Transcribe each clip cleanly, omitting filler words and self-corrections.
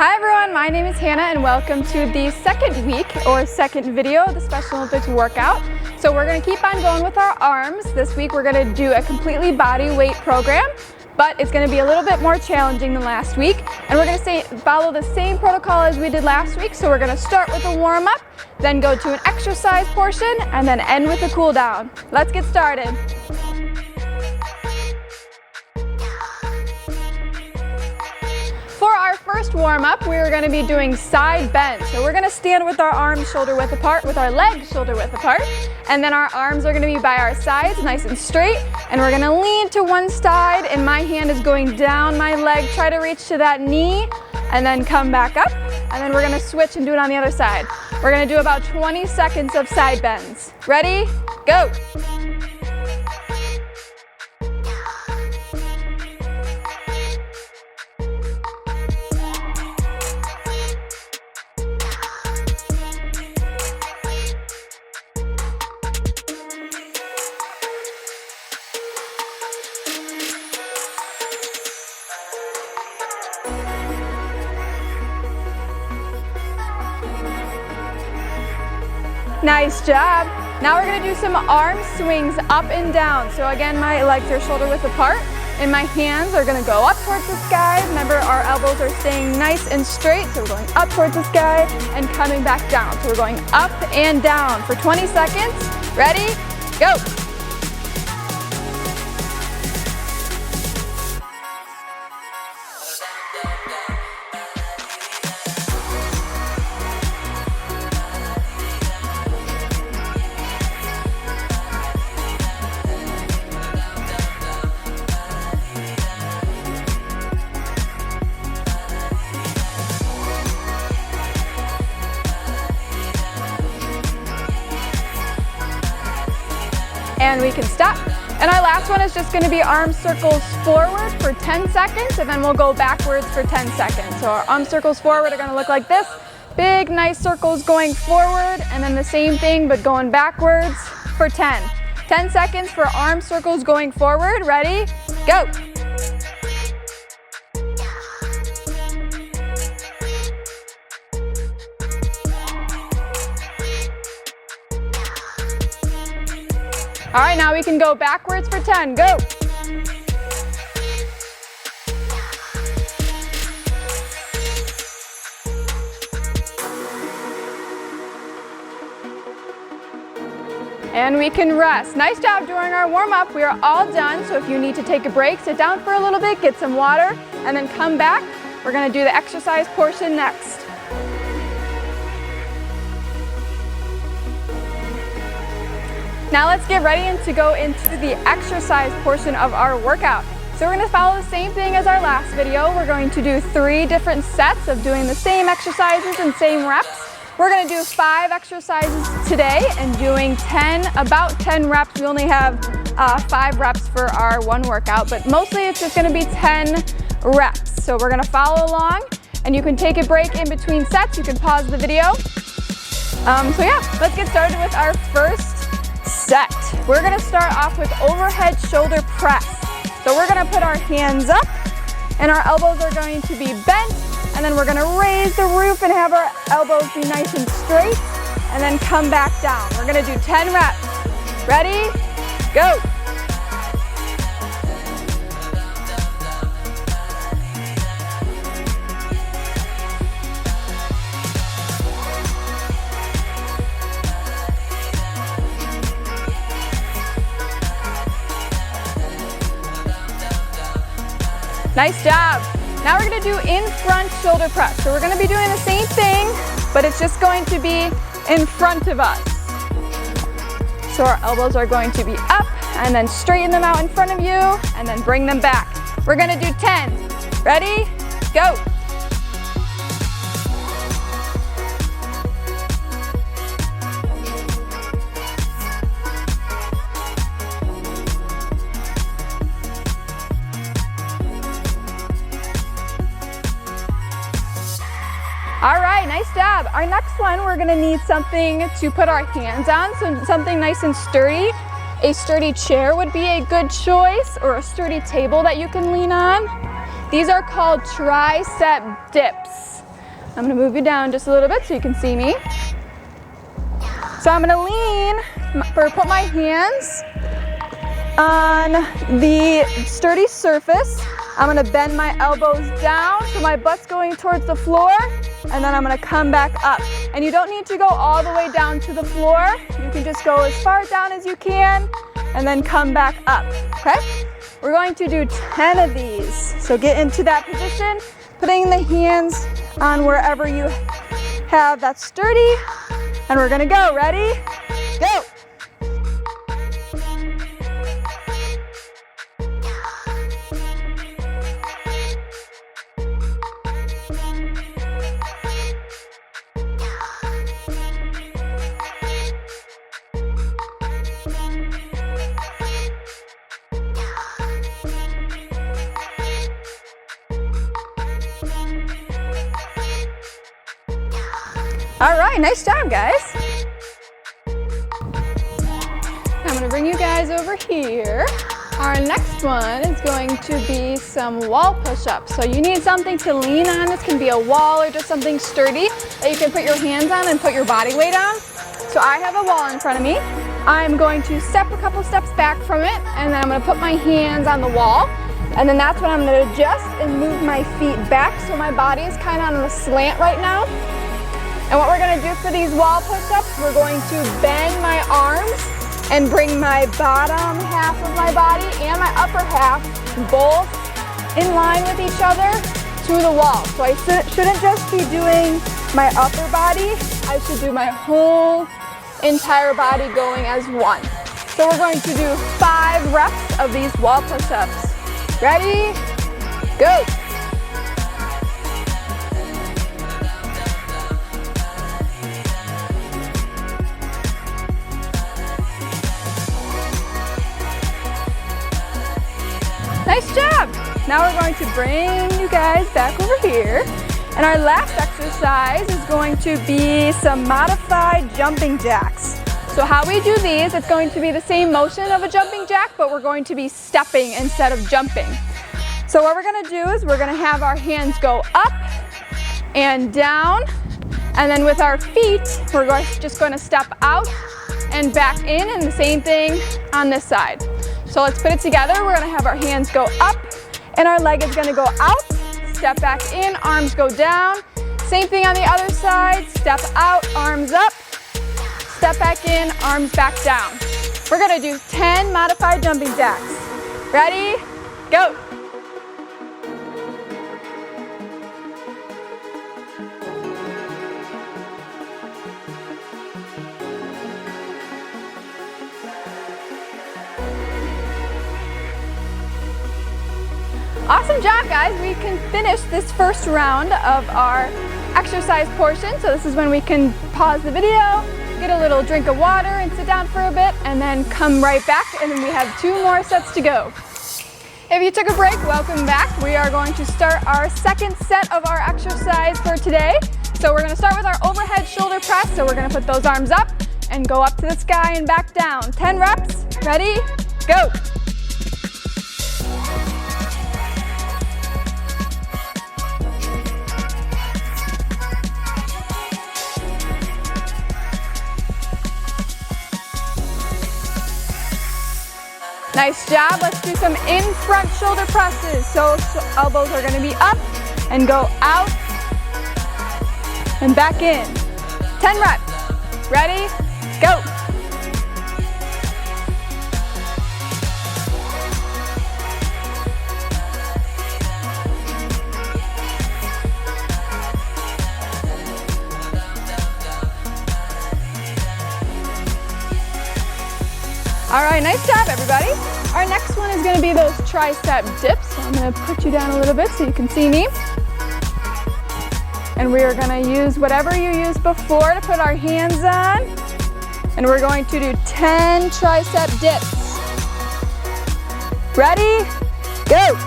Hi everyone, my name is Hannah and welcome to the second week or second video of the Special Olympics workout. So we're going to keep on going with our arms. This week we're going to do a completely body weight program, but it's going to be a little bit more challenging than last week. And we're going to follow the same protocol as we did last week. So we're going to start with a warm up, then go to an exercise portion, and then end with a cool down. Let's get started. For our first warm-up, we're going to be doing side bend. So we're going to stand with our arms shoulder width apart, with our legs shoulder width apart, and then our arms are going to be by our sides, nice and straight, and we're going to lean to one side, and my hand is going down my leg. Try to reach to that knee, and then come back up, and then we're going to switch and do it on the other side. We're going to do about 20 seconds of side bends. Ready? Go! Nice job. Now we're going to do some arm swings up and down. So again, my legs are shoulder width apart and my hands are going to go up towards the sky. Remember, our elbows are staying nice and straight. So we're going up towards the sky and coming back down. So we're going up and down for 20 seconds. Ready? Go. And we can stop. And our last one is just going to be arm circles forward for 10 seconds, and then we'll go backwards for 10 seconds. So our arm circles forward are going to look like this. Big, nice circles going forward, and then the same thing, but going backwards for 10. 10 seconds for arm circles going forward. Ready? Go. All right, now we can go backwards for 10. Go. And we can rest. Nice job during our warm-up. We are all done, so if you need to take a break, sit down for a little bit, get some water, and then come back. We're gonna do the exercise portion next. Now let's get ready to go into the exercise portion of our workout. So we're going to follow the same thing as our last video. We're going to do 3 different sets of doing the same exercises and same reps. We're going to do 5 exercises today and doing about 10 reps. We only have 5 reps for our one workout, but mostly it's just going to be 10 reps. So we're going to follow along, and you can take a break in between sets. You can pause the video. So yeah, let's get started with our first set. We're going to start off with overhead shoulder press. So we're going to put our hands up and our elbows are going to be bent, and then we're going to raise the roof and have our elbows be nice and straight, and then come back down. We're going to do 10 reps. Ready? Go. Nice job. Now we're going to do in front shoulder press. So we're going to be doing the same thing, but it's just going to be in front of us. So our elbows are going to be up, and then straighten them out in front of you, and then bring them back. We're going to do 10. Ready? Go. All right, nice job. Our next one, we're gonna need something to put our hands on, so something nice and sturdy. A sturdy chair would be a good choice, or a sturdy table that you can lean on. These are called tricep dips. I'm gonna move you down just a little bit so you can see me. So I'm gonna lean, put my hands on the sturdy surface. I'm gonna bend my elbows down so my butt's going towards the floor, and then I'm gonna come back up. And you don't need to go all the way down to the floor. You can just go as far down as you can and then come back up, okay? We're going to do 10 of these. So get into that position, putting the hands on wherever you have that's sturdy, and we're gonna go. Ready? Go! All right, nice job, guys. I'm gonna bring you guys over here. Our next one is going to be some wall push-ups. So you need something to lean on. This can be a wall or just something sturdy that you can put your hands on and put your body weight on. So I have a wall in front of me. I'm going to step a couple steps back from it, and then I'm gonna put my hands on the wall. And then that's when I'm gonna adjust and move my feet back so my body is kind of on a slant right now. And what we're gonna do for these wall push-ups, we're going to bend my arms and bring my bottom half of my body and my upper half both in line with each other to the wall. So I shouldn't just be doing my upper body, I should do my whole entire body going as one. So we're going to do 5 reps of these wall push-ups. Ready? Go! Nice job! Now we're going to bring you guys back over here. And our last exercise is going to be some modified jumping jacks. So how we do these, it's going to be the same motion of a jumping jack, but we're going to be stepping instead of jumping. So what we're gonna do is we're gonna have our hands go up and down, and then with our feet, we're just gonna step out and back in, and the same thing on this side. So let's put it together. We're gonna have our hands go up and our leg is gonna go out, step back in, arms go down. Same thing on the other side, step out, arms up, step back in, arms back down. We're gonna do 10 modified jumping jacks. Ready? Go! Awesome job, guys. We can finish this first round of our exercise portion. So this is when we can pause the video, get a little drink of water and sit down for a bit, and then come right back, and then we have 2 more sets to go. If you took a break, welcome back. We are going to start our second set of our exercise for today. So we're gonna start with our overhead shoulder press. So we're gonna put those arms up and go up to the sky and back down. 10 reps, ready, go. Nice job. Let's do some in-front shoulder presses. So elbows are going to be up and go out and back in. 10 reps. Ready? Go. All right, nice job, everybody. Our next one is gonna be those tricep dips. So I'm gonna put you down a little bit so you can see me. And we are gonna use whatever you used before to put our hands on. And we're going to do 10 tricep dips. Ready? Go!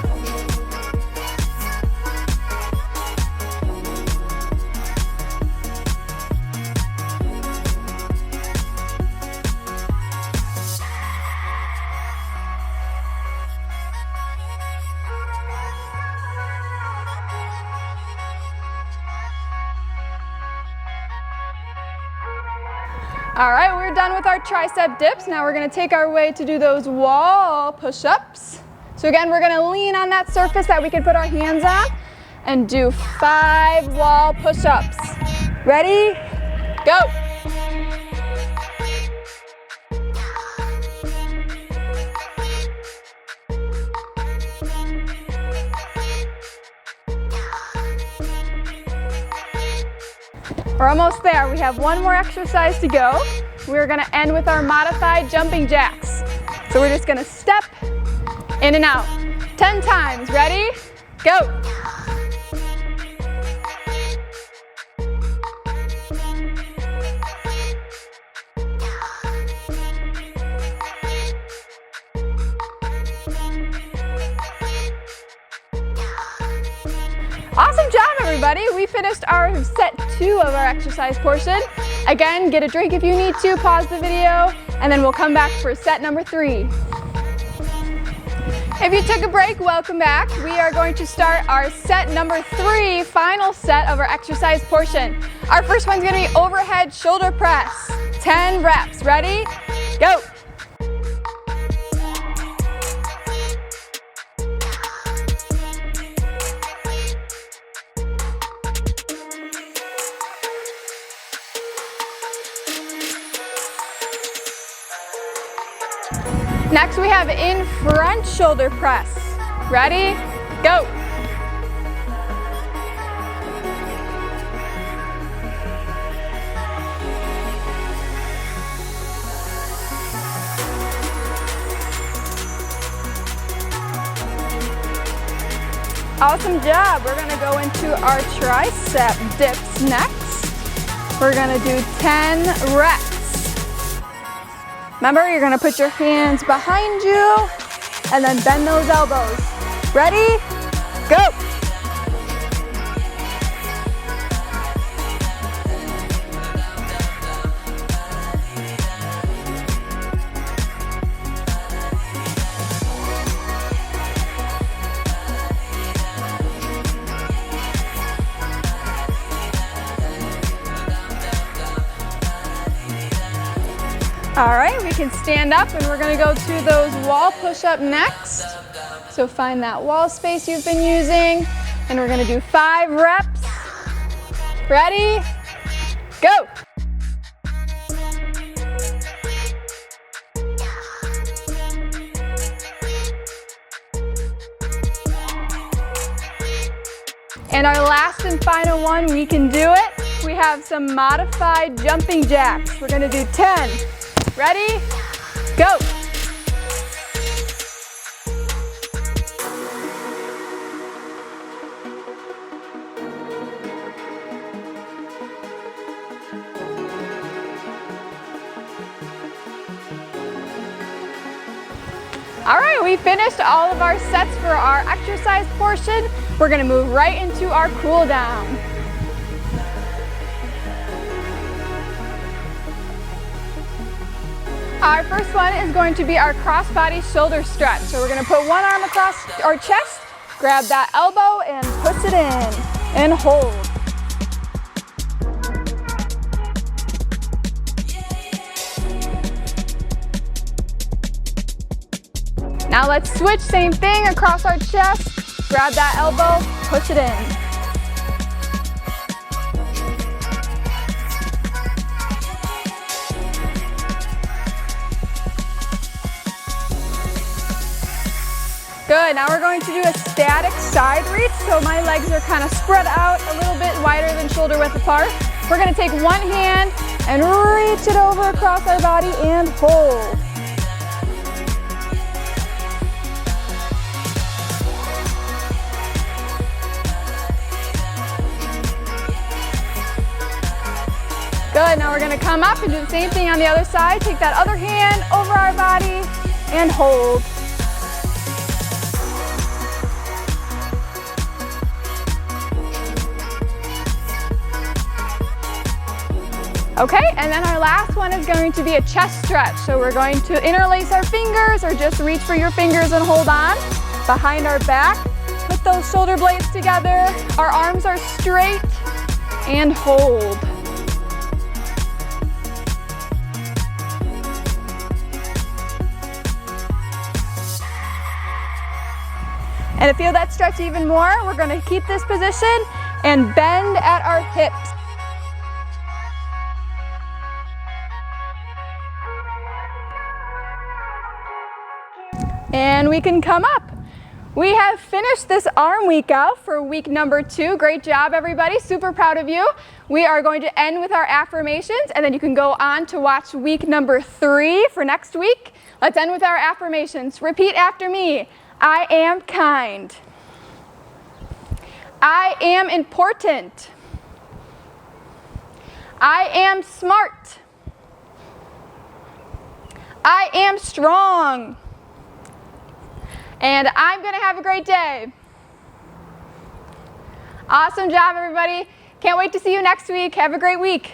All right, we're done with our tricep dips. Now we're gonna take our way to do those wall push-ups. So again, we're gonna lean on that surface that we can put our hands on and do 5 wall push-ups. Ready? Go. We're almost there. We have one more exercise to go. We're gonna end with our modified jumping jacks. So we're just gonna step in and out 10 times. Ready? Go. Awesome job, everybody. We finished our set 2 of our exercise portion. Again, get a drink if you need to, pause the video, and then we'll come back for set number 3. If you took a break, welcome back. We are going to start our set number 3, final set of our exercise portion. Our first one's gonna be overhead shoulder press, 10 reps. Ready? Go. Next we have in front shoulder press. Ready? Go. Awesome job. We're gonna go into our tricep dips next. We're gonna do 10 reps. Remember, you're gonna put your hands behind you and then bend those elbows. Ready? Go! All right, we can stand up and we're gonna go to those wall push-up next. So find that wall space you've been using and we're gonna do 5 reps. Ready? Go! And our last and final one, we can do it. We have some modified jumping jacks. We're gonna do 10. Ready? Go! All right, we finished all of our sets for our exercise portion. We're gonna move right into our cool down. Our first one is going to be our crossbody shoulder stretch. So we're gonna put one arm across our chest, grab that elbow and push it in and hold. Now let's switch, same thing across our chest, grab that elbow, push it in. Good, now we're going to do a static side reach. So my legs are kind of spread out a little bit wider than shoulder width apart. We're gonna take one hand and reach it over across our body and hold. Good, now we're gonna come up and do the same thing on the other side. Take that other hand over our body and hold. Okay, and then our last one is going to be a chest stretch. So we're going to interlace our fingers or just reach for your fingers and hold on behind our back. Put those shoulder blades together. Our arms are straight and hold. And to feel that stretch even more, we're going to keep this position and bend at our hips. And we can come up. We have finished this arm week out for week number 2. Great job, everybody. Super proud of you. We are going to end with our affirmations, and then you can go on to watch week number 3 for next week. Let's end with our affirmations. Repeat after me. I am kind. I am important. I am smart. I am strong. And I'm going to have a great day. Awesome job, everybody. Can't wait to see you next week. Have a great week.